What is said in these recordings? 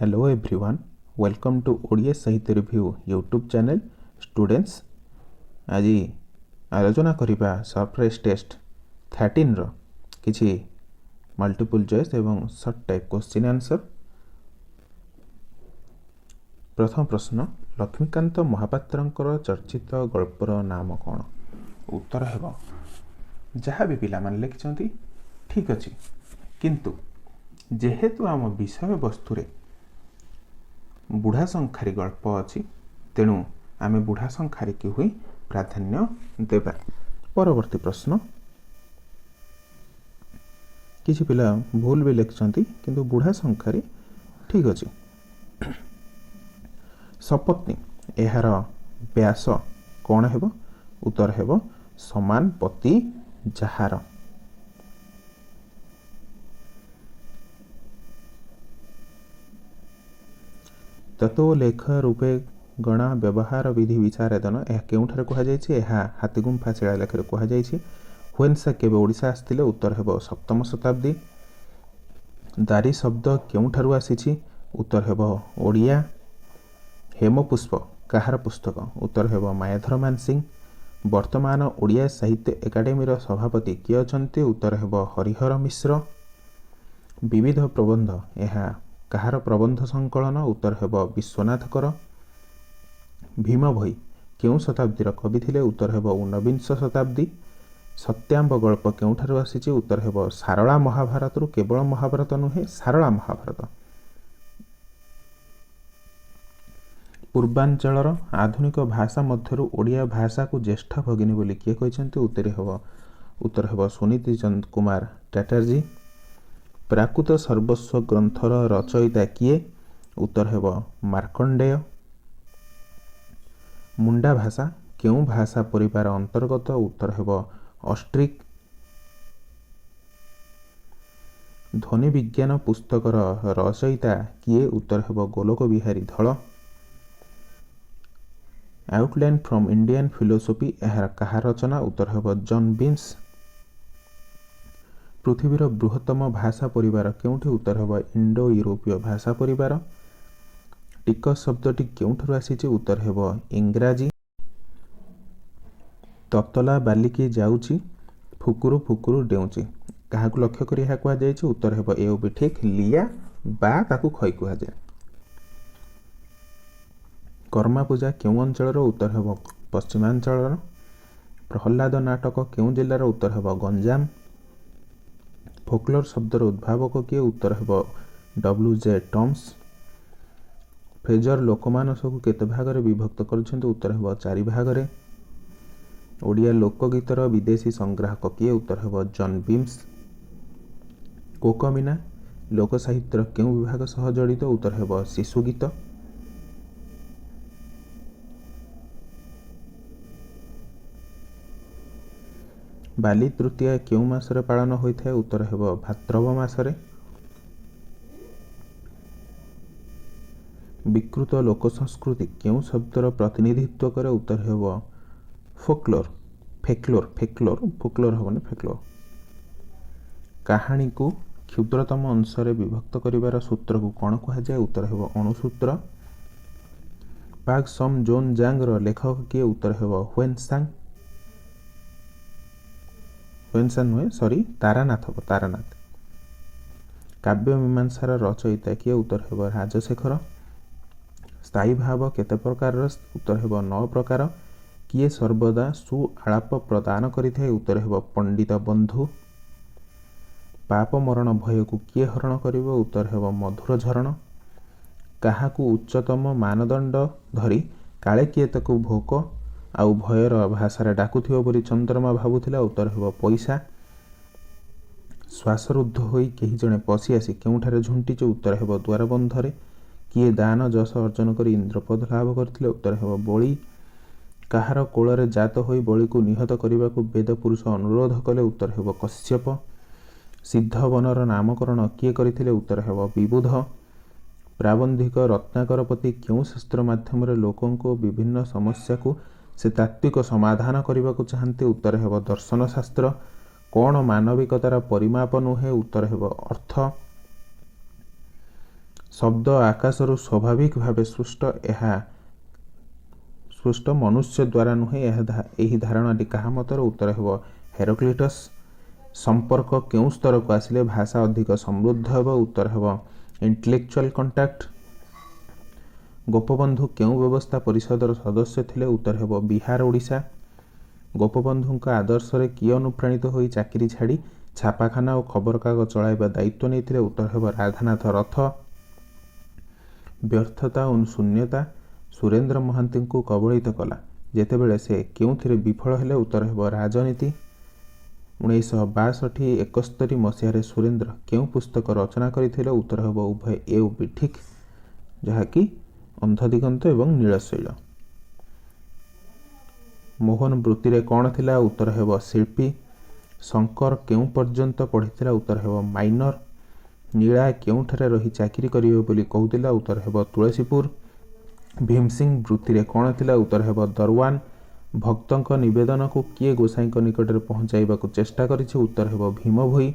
Hello everyone, welcome to Odia ସାହିତ୍ୟ review YouTube channel students. ଆଜି ଆଲୋଚନା କରିବା ସରପ୍ରାଇଜ୍ ଟେଷ୍ଟ 13ର କିଛି ମଲ୍ଟିପୁଲ୍ ଚଏସ୍ ଏବଂ ସର୍ଟ ଟାଇପ୍ କ୍ୱେଶ୍ଚିନ୍ ଆନ୍ସର୍। ପ୍ରଥମ ପ୍ରଶ୍ନ, ଲକ୍ଷ୍ମୀକାନ୍ତ ମହାପାତ୍ରଙ୍କର ଚର୍ଚ୍ଚିତ ଗଳ୍ପର ନାମ କ'ଣ? ଉତ୍ତର ହେବ ଯାହା ବି ପିଲାମାନେ ଲେଖିଛନ୍ତି ଠିକ୍ ଅଛି, କିନ୍ତୁ ଯେହେତୁ ଆମ ବିଷୟବସ୍ତୁରେ ବୁଢ଼ା ଶଙ୍ଖାରୀ ଗଳ୍ପ ଅଛି, ତେଣୁ ଆମେ ବୁଢ଼ା ଶଙ୍ଖାରୀକୁ ହିଁ ପ୍ରାଧାନ୍ୟ ଦେବା। ପରବର୍ତ୍ତୀ ପ୍ରଶ୍ନ, କିଛି ପିଲା ଭୁଲ ବି ଲେଖିଛନ୍ତି, କିନ୍ତୁ ବୁଢ଼ା ଶଙ୍ଖାରୀ ଠିକ୍ ଅଛି। ସପତ୍ନୀ ଏହାର ବ୍ୟାସ କ'ଣ ହେବ? ଉତ୍ତର ହେବ ସମାନ ପତି ଯାହାର। ତତ୍ତ୍ୱ ଲେଖ ରୂପେ ଗଣା ବ୍ୟବହାର ବିଧି ବିଚାରାଧୀନ ଏହା କେଉଁଠାରେ କୁହାଯାଇଛି? ଏହା ହାତୀଗୁମ୍ଫା ଶିଳାଲେଖରେ କୁହାଯାଇଛି। ହୁଏନ୍ସା କେବେ ଓଡ଼ିଶା ଆସିଥିଲେ? ଉତ୍ତର ହେବ ସପ୍ତମ ଶତାବ୍ଦୀ। ଦାରି ଶବ୍ଦ କେଉଁଠାରୁ ଆସିଛି? ଉତ୍ତର ହେବ ଓଡ଼ିଆ। ହେମପୁଷ୍ପ କାହାର ପୁସ୍ତକ? ଉତ୍ତର ହେବ ମାୟାଧର ମାନସିଂ। ବର୍ତ୍ତମାନ ଓଡ଼ିଆ ସାହିତ୍ୟ ଏକାଡେମୀର ସଭାପତି କିଏ ଅଛନ୍ତି? ଉତ୍ତର ହେବ ହରିହର ମିଶ୍ର। ବିବିଧ ପ୍ରବନ୍ଧ ଏହା କାହାର ପ୍ରବନ୍ଧ ସଂକଳନ? ଉତ୍ତର ହେବ ବିଶ୍ୱନାଥଙ୍କର। ଭୀମ ଭୋଇ କେଉଁ ଶତାବ୍ଦୀର କବି ଥିଲେ? ଉତ୍ତର ହେବ ଊନବିଂଶ ଶତାବ୍ଦୀ। ସତ୍ୟାମ୍ବ ଗଳ୍ପ କେଉଁଠାରୁ ଆସିଛି? ଉତ୍ତର ହେବ ସାରଳା ମହାଭାରତରୁ। କେବଳ ମହାଭାରତ ନୁହେଁ, ସାରଳା ମହାଭାରତ। ପୂର୍ବାଞ୍ଚଳର ଆଧୁନିକ ଭାଷା ମଧ୍ୟରୁ ଓଡ଼ିଆ ଭାଷାକୁ ଜ୍ୟେଷ୍ଠ ଭଗିନୀ ବୋଲି କିଏ କହିଛନ୍ତି? ଉତ୍ତର ହେବ ସୁନୀତି ଚନ୍ଦ କୁମାର ଚାଟାର୍ଜୀ। ପ୍ରାକୃତ ସର୍ବସ୍ୱ ଗ୍ରନ୍ଥର ରଚୟିତା କିଏ? ଉତ୍ତର ହେବ ମାର୍କଣ୍ଡେୟ। ମୁଣ୍ଡା ଭାଷା କେଉଁ ଭାଷା ପରିବାର ଅନ୍ତର୍ଗତ? ଉତ୍ତର ହେବ ଅଷ୍ଟ୍ରିକ୍। ଧ୍ୱନି ବିଜ୍ଞାନ ପୁସ୍ତକର ରଚୟିତା କିଏ? ଉତ୍ତର ହେବ Golak Bihari Dhal. Outline from Indian philosophy ଏହାର କାହା ରଚନା? ଉତ୍ତର ହେବ ଜନ୍ ବିନ୍ସ। ପୃଥିବୀର ବୃହତ୍ତମ ଭାଷା ପରିବାର କେଉଁଠି? ଉତ୍ତର ହେବ ଇଣ୍ଡୋ ୟୁରୋପୀୟ ଭାଷା ପରିବାର। ଟିକସ ଶବ୍ଦଟି କେଉଁଠାରୁ ଆସିଛି? ଉତ୍ତର ହେବ ଇଂରାଜୀ। ତତଲା ବାଲିକି ଯାଉଛି, ଫୁକୁରୁ ଫୁକୁରୁ ଡେଉଁଛି, କାହାକୁ ଲକ୍ଷ୍ୟ କରି ଏହା କୁହାଯାଇଛି? ଉତ୍ତର ହେବ ଏଓ ବି ଠିକ୍, ଲିଆ ବା ତାକୁ ଖଇ କୁହାଯାଏ। କର୍ମା ପୂଜା କେଉଁ ଅଞ୍ଚଳର? ଉତ୍ତର ହେବ ପଶ୍ଚିମାଞ୍ଚଳର। ପ୍ରହ୍ଲାଦ ନାଟକ କେଉଁ ଜିଲ୍ଲାର? ଉତ୍ତର ହେବ ଗଞ୍ଜାମ। ଫୋକ୍ଲୋର ଶବ୍ଦର ଉଦ୍ଭାବକ କିଏ? ଉତ୍ତର ହେବ W.J. ଟମ୍ସ। ଫ୍ରେଜର ଲୋକମାନସକୁ କେତେ ଭାଗରେ ବିଭକ୍ତ କରିଛନ୍ତି? ଉତ୍ତର ହେବ 4 ଭାଗରେ। ଓଡ଼ିଆ ଲୋକଗୀତର ବିଦେଶୀ ସଂଗ୍ରାହକ କିଏ? ଉତ୍ତର ହେବ ଜନ୍ ବିମ୍ସ। କୋକମିନା ଲୋକସାହିତ୍ୟର କେଉଁ ବିଭାଗ ସହ ଜଡ଼ିତ? ଉତ୍ତର ହେବ ଶିଶୁଗୀତ। ବାଲି ତୃତୀୟା କେଉଁ ମାସରେ ପାଳନ ହୋଇଥାଏ? ଉତ୍ତର ହେବ ଭାଦ୍ରବ ମାସରେ। ବିକୃତ ଲୋକ ସଂସ୍କୃତି କେଉଁ ଶବ୍ଦର ପ୍ରତିନିଧିତ୍ୱ କରେ? ଉତ୍ତର ହେବ ଫୋକ୍ଲୋର। ଫୋକ୍ଲୋର ହେବନି, ଫେକ୍ଲୋର। କାହାଣୀକୁ କ୍ଷୁଦ୍ରତମ ଅଂଶରେ ବିଭକ୍ତ କରିବାର ସୂତ୍ରକୁ କ'ଣ କୁହାଯାଏ? ଉତ୍ତର ହେବ ଅଣୁସୂତ୍ର। ପାକ୍ ସମ୍ ଜୋନ୍ ଜାଙ୍ଗର ଲେଖକ କିଏ? ଉତ୍ତର ହେବ ତାରାନାଥ। କାବ୍ୟ ମୀମାଂସାର ରଚୟିତା କିଏ? ଉତ୍ତର ହେବ ରାଜଶେଖର। ସ୍ଥାୟୀ ଭାବ କେତେ ପ୍ରକାରର? ଉତ୍ତର ହେବ 9 ପ୍ରକାର। କିଏ ସର୍ବଦା ସୁଆଳାପ ପ୍ରଦାନ କରିଥାଏ? ଉତ୍ତର ହେବ ପଣ୍ଡିତ ବନ୍ଧୁ। ପାପ ମରଣ ଭୟକୁ କିଏ ହରଣ କରିବ? ଉତ୍ତର ହେବ ମଧୁର ଝରଣ। କାହାକୁ ଉଚ୍ଚତମ ମାନଦଣ୍ଡ ଧରି କାଳେ କିଏ ତାକୁ ଭୋକ ଆଉ ଭୟର ଭାଷାରେ ଡାକୁଥିବ ବୋଲି ଚନ୍ଦ୍ରମା ଭାବୁଥିଲା? ଉତ୍ତର ହେବ ପଇସା। ଶ୍ୱାସରୁଦ୍ଧ ହୋଇ କେହି ଜଣେ ପଶି ଆସି କେଉଁଠାରେ ଝୁଣ୍ଟିଛି? ଉତ୍ତର ହେବ ଦ୍ୱାରବନ୍ଧରେ। କିଏ ଦାନ ଯଶ ଅର୍ଜନ କରି ଇନ୍ଦ୍ରପଦ ଲାଭ କରିଥିଲେ? ଉତ୍ତର ହେବ ବଳି। କାହାର କୋଳରେ ଜାତ ହୋଇ ବଳିକୁ ନିହତ କରିବାକୁ ବେଦ ପୁରୁଷ ଅନୁରୋଧ କଲେ? ଉତ୍ତର ହେବ କଶ୍ୟପ। ସିଦ୍ଧବନର ନାମକରଣ କିଏ କରିଥିଲେ? ଉତ୍ତର ହେବ ବିବୁଧ। ପ୍ରାବନ୍ଧିକ ରତ୍ନାକରପତି କେଉଁ ଶାସ୍ତ୍ର ମାଧ୍ୟମରେ ଲୋକଙ୍କ ବିଭିନ୍ନ ସମସ୍ୟାକୁ ସେ ତାତ୍ତ୍ୱିକ ସମାଧାନ କରିବାକୁ ଚାହାନ୍ତି? ଉତ୍ତର ହେବ ଦର୍ଶନ ଶାସ୍ତ୍ର। କ'ଣ ମାନବିକତାର ପରିମାପ ନୁହେଁ? ଉତ୍ତର ହେବ ଅର୍ଥ। ଶବ୍ଦ ଆକାଶରୁ ସ୍ୱାଭାବିକ ଭାବେ ସୃଷ୍ଟ ମନୁଷ୍ୟ ଦ୍ୱାରା ନୁହେଁ ଏହି ଧାରଣାଟି କାହା ମତରେ? ଉତ୍ତର ହେବ ହେରାକ୍ଲିଟସ୍। ସମ୍ପର୍କ କେଉଁ ସ୍ତରକୁ ଆସିଲେ ଭାଷା ଅଧିକ ସମୃଦ୍ଧ ହେବ? ଉତ୍ତର ହେବ ଇଣ୍ଟେଲେକ୍ଚୁଆଲ କଣ୍ଟାକ୍ଟ। ଗୋପବନ୍ଧୁ କେଉଁ ବ୍ୟବସ୍ଥା ପରିଷଦର ସଦସ୍ୟ ଥିଲେ? ଉତ୍ତର ହେବ ବିହାର ଓଡ଼ିଶା। ଗୋପବନ୍ଧୁଙ୍କ ଆଦର୍ଶରେ କିଏ ଅନୁପ୍ରାଣିତ ହୋଇ ଚାକିରି ଛାଡ଼ି ଛାପାଖାନା ଓ ଖବରକାଗଜ ଚଳାଇବା ଦାୟିତ୍ୱ ନେଇଥିଲେ? ଉତ୍ତର ହେବ ରାଧାନାଥ ରଥ। ବ୍ୟର୍ଥତା ଓ ଶୂନ୍ୟତା ସୁରେନ୍ଦ୍ର ମହାନ୍ତିଙ୍କୁ କବଳିତ କଲା ଯେତେବେଳେ ସେ କେଉଁଥିରେ ବିଫଳ ହେଲେ? ଉତ୍ତର ହେବ ରାଜନୀତି। 1962-71 ମସିହାରେ ସୁରେନ୍ଦ୍ର କେଉଁ ପୁସ୍ତକ ରଚନା କରିଥିଲେ? ଉତ୍ତର ହେବ ଉଭୟ ଏ ଓ ବି ଠିକ୍, ଯାହାକି ଅନ୍ଧଦିଗନ୍ତ ଏବଂ ନୀଳଶୈଳ। ମୋହନ ବୃତ୍ତିରେ କ'ଣ ଥିଲା? ଉତ୍ତର ହେବ ଶିଳ୍ପୀ। ଶଙ୍କର କେଉଁ ପର୍ଯ୍ୟନ୍ତ ପଢ଼ିଥିଲା? ଉତ୍ତର ହେବ ମାଇନର। ନୀଳା କେଉଁଠାରେ ରହି ଚାକିରି କରିବେ ବୋଲି କହୁଥିଲା? ଉତ୍ତର ହେବ ତୁଳସୀପୁର। ଭୀମସିଂ ବୃତ୍ତିରେ କ'ଣ ଥିଲା? ଉତ୍ତର ହେବ ଦରୱାନ। ଭକ୍ତଙ୍କ ନିବେଦନକୁ କିଏ ଗୋସାଇଁଙ୍କ ନିକଟରେ ପହଞ୍ଚାଇବାକୁ ଚେଷ୍ଟା କରିଛି? ଉତ୍ତର ହେବ ଭୀମ ଭୋଇ।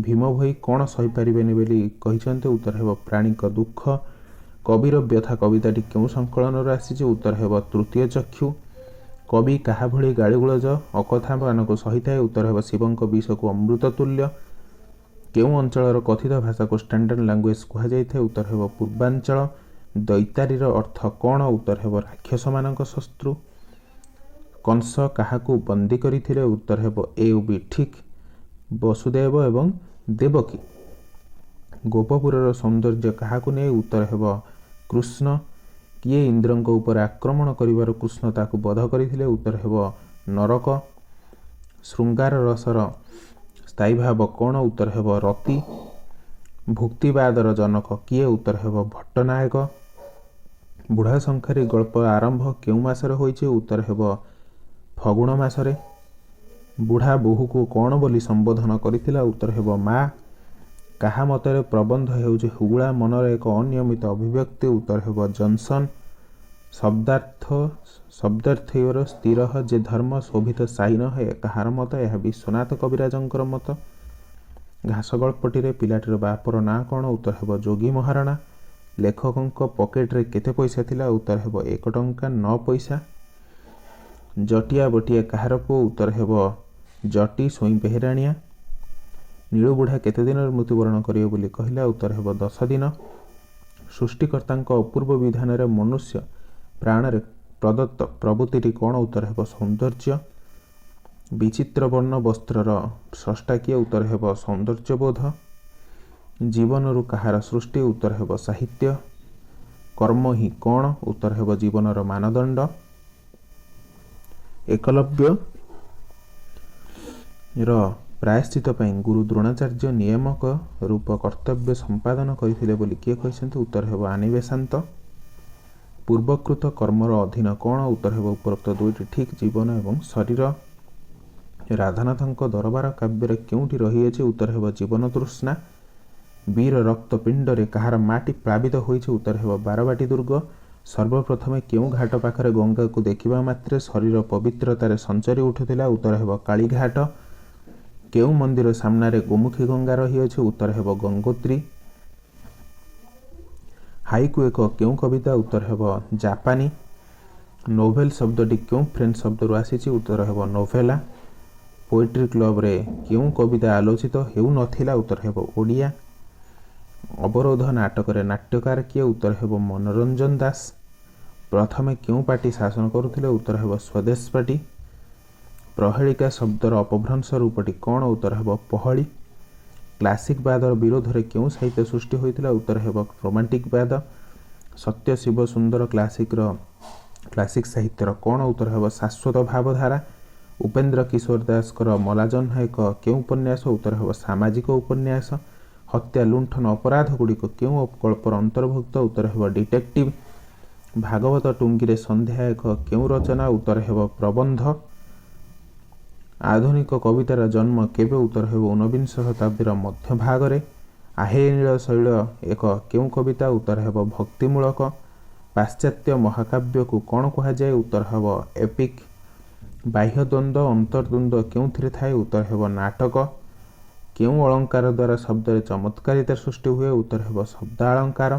ଭୀମ ଭୋଇ କ'ଣ ସହିପାରିବେନି ବୋଲି କହିଛନ୍ତି? ଉତ୍ତର ହେବ ପ୍ରାଣୀଙ୍କ ଦୁଃଖ। କବିର ବ୍ୟଥା କବିତାଟି କେଉଁ ସଂକଳନରୁ ଆସିଛି? ଉତ୍ତର ହେବ ତୃତୀୟ ଚକ୍ଷୁ। କବି କାହା ଭଳି ଗାଳିଗୁଳଜ ଅକଥାମାନଙ୍କୁ ସହିଥାଏ? ଉତ୍ତର ହେବ ଶିବଙ୍କ ବିଷକୁ ଅମୃତ ତୁଲ୍ୟ। କେଉଁ ଅଞ୍ଚଳର କଥିତ ଭାଷାକୁ ଷ୍ଟାଣ୍ଡାର୍ଡ ଲାଙ୍ଗୁଏଜ କୁହାଯାଇଥାଏ? ଉତ୍ତର ହେବ ପୂର୍ବାଞ୍ଚଳ। ଦୈତାରୀର ଅର୍ଥ କ'ଣ? ଉତ୍ତର ହେବ ରାକ୍ଷସମାନଙ୍କ ଶତ୍ରୁ। କଂସ କାହାକୁ ବନ୍ଦୀ କରିଥିଲେ? ଉତ୍ତର ହେବ ଏ ଓ ବି ଠିକ୍, ବସୁଦେବ ଏବଂ ଦେବକୀ। ଗୋପପୁରର ସୌନ୍ଦର୍ଯ୍ୟ କାହାକୁ ନେଇ? ଉତ୍ତର ହେବ କୃଷ୍ଣ। କିଏ ଇନ୍ଦ୍ରଙ୍କ ଉପରେ ଆକ୍ରମଣ କରିବାରୁ କୃଷ୍ଣ ତାକୁ ବଧ କରିଥିଲେ? ଉତ୍ତର ହେବ ନରକ। ଶୃଙ୍ଗାର ରସର ସ୍ଥାୟୀ ଭାବ କ'ଣ? ଉତ୍ତର ହେବ ରତି। ଭୁକ୍ତିବାଦର ଜନକ କିଏ? ଉତ୍ତର ହେବ ଭଟ୍ଟନାୟକ। ବୁଢ଼ା ଶଙ୍ଖାରୀ ଗଳ୍ପ ଆରମ୍ଭ କେଉଁ ମାସରେ ହୋଇଛି? ଉତ୍ତର ହେବ ଫଗୁଣ ମାସରେ। ବୁଢ଼ା ବୋହୂକୁ କ'ଣ ବୋଲି ସମ୍ବୋଧନ କରିଥିଲା? ଉତ୍ତର ହେବ ମା। କାହା ମତରେ ପ୍ରବନ୍ଧ ହେଉଛି ହୁଗୁଳା ମନର ଏକ ଅନିୟମିତ ଅଭିବ୍ୟକ୍ତି? ଉତ୍ତର ହେବ ଜନସନ୍। ଶବ୍ଦାର୍ଥୟୋର ସ୍ଥିର ଯେ ଧର୍ମ ଶୋଭିତ ସାଇନ କାହାର ମତ? ଏହା ବିଶ୍ୱନାଥ କବିରାଜଙ୍କର ମତ। ଘାସ ଗଳ୍ପଟିରେ ପିଲାଟିର ବାପର ନାଁ କ'ଣ? ଉତ୍ତର ହେବ ଯୋଗୀ ମହାରଣା। ଲେଖକଙ୍କ ପକେଟରେ କେତେ ପଇସା ଥିଲା? ଉତ୍ତର ହେବ 1 ଟଙ୍କା 9 ପଇସା। ଜଟିଆ ବଟିଆ କାହାର ପୁଅ? ଉତ୍ତର ହେବ ଜଟି ସ୍ୱଇଁ ବେହେରାଣିଆ। ନୀଳୁ ବୁଢ଼ା କେତେ ଦିନରେ ମୃତ୍ୟୁବରଣ କରିବେ ବୋଲି କହିଲା? ଉତ୍ତର ହେବ 10 ଦିନ। ସୃଷ୍ଟିକର୍ତ୍ତାଙ୍କ ଅପୂର୍ବ ବିଧାନରେ ମନୁଷ୍ୟ ପ୍ରାଣରେ ପ୍ରଦତ୍ତ ପ୍ରବୃତ୍ତିଟି କ'ଣ? ଉତ୍ତର ହେବ ସୌନ୍ଦର୍ଯ୍ୟ। ବିଚିତ୍ର ବର୍ଣ୍ଣ ବସ୍ତ୍ରର ସ୍ରଷ୍ଟା କିଏ? ଉତ୍ତର ହେବ ସୌନ୍ଦର୍ଯ୍ୟବୋଧ। ଜୀବନରୁ କାହାର ସୃଷ୍ଟି? ଉତ୍ତର ହେବ ସାହିତ୍ୟ। କର୍ମ ହିଁ କ'ଣ? ଉତ୍ତର ହେବ ଜୀବନର ମାନଦଣ୍ଡ। ଏକଲବ୍ୟର ପ୍ରାୟଶ୍ଚିତ ପାଇଁ ଗୁରୁ ଦ୍ରୋଣାଚାର୍ଯ୍ୟ ନିୟାମକ ରୂପ କର୍ତ୍ତବ୍ୟ ସମ୍ପାଦନ କରିଥିଲେ ବୋଲି କିଏ କହିଛନ୍ତି? ଉତ୍ତର ହେବ ଆନି ବେସାନ୍ତ। ପୂର୍ବକୃତ କର୍ମର ଅଧୀନ କ'ଣ? ଉତ୍ତର ହେବ ଉପରୋକ୍ତ ଦୁଇଟି ଠିକ୍, ଜୀବନ ଏବଂ ଶରୀର। ରାଧାନାଥଙ୍କ ଦରବାର କାବ୍ୟରେ କେଉଁଠି ରହିଅଛି? ଉତ୍ତର ହେବ ଜୀବନ ତୃଷ୍ଣା। ବୀର ରକ୍ତ ପିଣ୍ଡରେ କାହାର ମାଟି ପ୍ଳାବିତ ହୋଇଛି? ଉତ୍ତର ହେବ ବାରବାଟୀ ଦୁର୍ଗ। ସର୍ବପ୍ରଥମେ କେଉଁ ଘାଟ ପାଖରେ ଗଙ୍ଗାକୁ ଦେଖିବା ମାତ୍ରେ ଶରୀର ପବିତ୍ରତାରେ ସଞ୍ଚରି ଉଠୁଥିଲା? ଉତ୍ତର ହେବ କାଳୀଘାଟ। କେଉଁ ମନ୍ଦିର ସାମ୍ନାରେ ଗୋମୁଖୀ ଗଙ୍ଗା ରହିଅଛି? ଉତ୍ତର ହେବ ଗଙ୍ଗୋତ୍ରୀ। ହାଇକୁ ଏକ କେଉଁ କବିତା? ଉତ୍ତର ହେବ ଜାପାନୀ। ନୋଭେଲ ଶବ୍ଦଟି କେଉଁ ଫ୍ରେଞ୍ଚ ଶବ୍ଦରୁ ଆସିଛି? ଉତ୍ତର ହେବ ନୋଭେଲା। ପୋଏଟ୍ରି କ୍ଲବରେ କେଉଁ କବିତା ଆଲୋଚିତ ହେଉନଥିଲା? ଉତ୍ତର ହେବ ଓଡ଼ିଆ। ଅବରୋଧ ନାଟକରେ ନାଟ୍ୟକାର କିଏ? ଉତ୍ତର ହେବ ମନୋରଞ୍ଜନ ଦାସ। ପ୍ରଥମେ କେଉଁ ପାର୍ଟି ଶାସନ କରୁଥିଲେ? ଉତ୍ତର ହେବ ସ୍ୱଦେଶ ପାର୍ଟି। ପ୍ରହେଳିକା ଶବ୍ଦର ଅପଭ୍ରଂଶ ରୂପଟି କ'ଣ? ଉତ୍ତର ହେବ ପହଳି। କ୍ଲାସିକ ବାଦର ବିରୋଧରେ କେଉଁ ସାହିତ୍ୟ ସୃଷ୍ଟି ହୋଇଥିଲା? ଉତ୍ତର ହେବ ରୋମାଣ୍ଟିକ ବାଦ। ସତ୍ୟ ଶିବ ସୁନ୍ଦର କ୍ଲାସିକ ସାହିତ୍ୟର କ'ଣ? ଉତ୍ତର ହେବ ଶାଶ୍ୱତ ଭାବଧାରା। ଉପେନ୍ଦ୍ର କିଶୋର ଦାସଙ୍କର ମଲାଜହ୍ନ ଏକ କେଉଁ ଉପନ୍ୟାସ? ଉତ୍ତର ହେବ ସାମାଜିକ ଉପନ୍ୟାସ। ହତ୍ୟା ଲୁଣ୍ଠନ ଅପରାଧ ଗୁଡ଼ିକ କେଉଁ ଗଳ୍ପର ଅନ୍ତର୍ଭୁକ୍ତ? ଉତ୍ତର ହେବ ଡିଟେକ୍ଟିଭ। ଭାଗବତ ଟୁଙ୍ଗିରେ ସନ୍ଧ୍ୟା ଏକ କେଉଁ ରଚନା? ଉତ୍ତର ହେବ ପ୍ରବନ୍ଧ। ଆଧୁନିକ କବିତାର ଜନ୍ମ କେବେ? ଉତ୍ତର ହେବ 19ବିଂଶ ଶତାବ୍ଦୀର ମଧ୍ୟଭାଗରେ। ଆହେ ନୀଳଶୈଳ ଏକ କେଉଁ କବିତା? ଉତ୍ତର ହେବ ଭକ୍ତିମୂଳକ। ପାଶ୍ଚାତ୍ୟ ମହାକାବ୍ୟକୁ କ'ଣ କୁହାଯାଏ? ଉତ୍ତର ହେବ ଏପିକ୍। ବାହ୍ୟ ଦ୍ୱନ୍ଦ୍ୱ ଅନ୍ତର୍ଦ୍ୱନ୍ଦ୍ୱ କେଉଁଥିରେ ଥାଏ? ଉତ୍ତର ହେବ ନାଟକ। केउं अलंकार द्वारा शब्द चमत्कारिता सृष्टि हुए उत्तर हेब शब्दालंकार।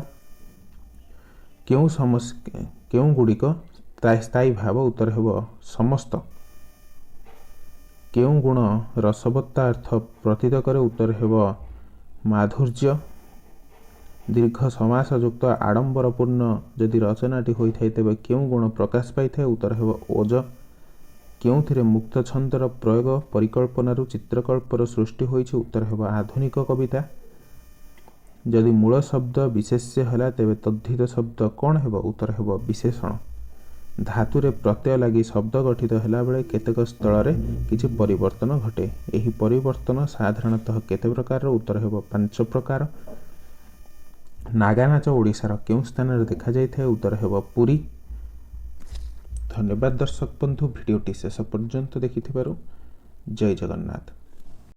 केउं गुड़िक स्थायी भाव उत्तर हेब समस्त। केउं गुण रसवत्ता अर्थ प्रतीत करे उत्तर हेब माधुर्य। दीर्घ समास युक्त आडंबरपूर्ण जदि रचनाटी होइथाय तेबे केउं गुण प्रकाश पाइथाय उत्तर हेब ओज। केउंथिरे मुक्त छंदर प्रयोग परिकल्पनारू चित्रकल्पर सृष्टि होइछि उत्तर हेब आधुनिक कविता। जदि मूल शब्द विशेष्य हला तेबे तद्धित शब्द कौन हेब उत्तर हेब विशेषण। धातुरे प्रत्यय लगी शब्द गठित हेला बेले केतेक स्थल किछि परिवर्तन घटे। एही परिवर्तन साधारणतः केते प्रकार उत्तर हेब 5 प्रकार। नागानाच ओडिशार केउं स्थान रे देखा जाइथाय उत्तर हेब पुरी। धन्यवाद दर्शक बंधु भिडियोटी शेष पर्यंत देखिथिबारु जय जगन्नाथ।